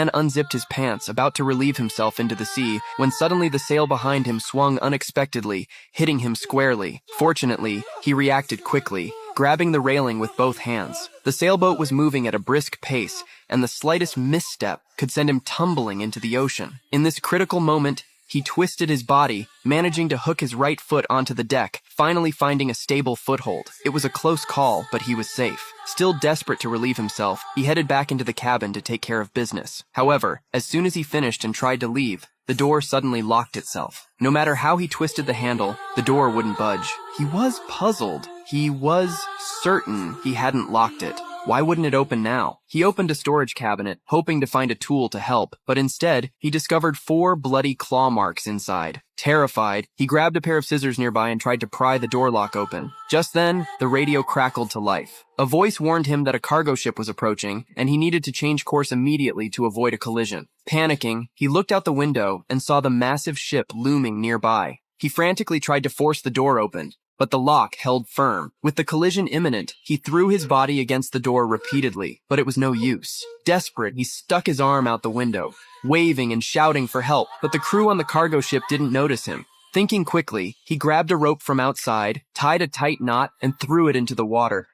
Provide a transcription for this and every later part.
man unzipped his pants, about to relieve himself into the sea, when suddenly the sail behind him swung unexpectedly, hitting him squarely. Fortunately, he reacted quickly, grabbing the railing with both hands. The sailboat was moving at a brisk pace, and the slightest misstep could send him tumbling into the ocean. In this critical moment, he twisted his body, managing to hook his right foot onto the deck, finally finding a stable foothold. It was a close call, but he was safe. Still desperate to relieve himself, he headed back into the cabin to take care of business. However, as soon as he finished and tried to leave, the door suddenly locked itself. No matter how he twisted the handle, the door wouldn't budge. He was puzzled. He was certain he hadn't locked it. Why wouldn't it open now? He opened a storage cabinet, hoping to find a tool to help, but instead, he discovered 4 bloody claw marks inside. Terrified, he grabbed a pair of scissors nearby and tried to pry the door lock open. Just then, the radio crackled to life. A voice warned him that a cargo ship was approaching, and he needed to change course immediately to avoid a collision. Panicking, he looked out the window and saw the massive ship looming nearby. He frantically tried to force the door open, but the lock held firm. With the collision imminent, he threw his body against the door repeatedly, but it was no use. Desperate, he stuck his arm out the window, waving and shouting for help, but the crew on the cargo ship didn't notice him. Thinking quickly, he grabbed a rope from outside, tied a tight knot, and threw it into the water.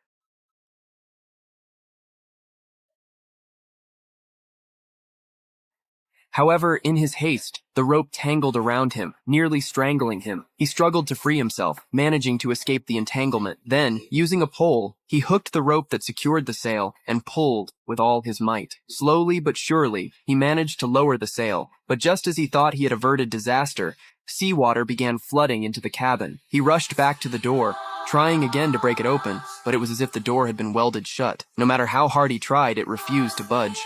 However, in his haste, the rope tangled around him, nearly strangling him. He struggled to free himself, managing to escape the entanglement. Then, using a pole, he hooked the rope that secured the sail and pulled with all his might. Slowly but surely, he managed to lower the sail, but just as he thought he had averted disaster, seawater began flooding into the cabin. He rushed back to the door, trying again to break it open, but it was as if the door had been welded shut. No matter how hard he tried, it refused to budge.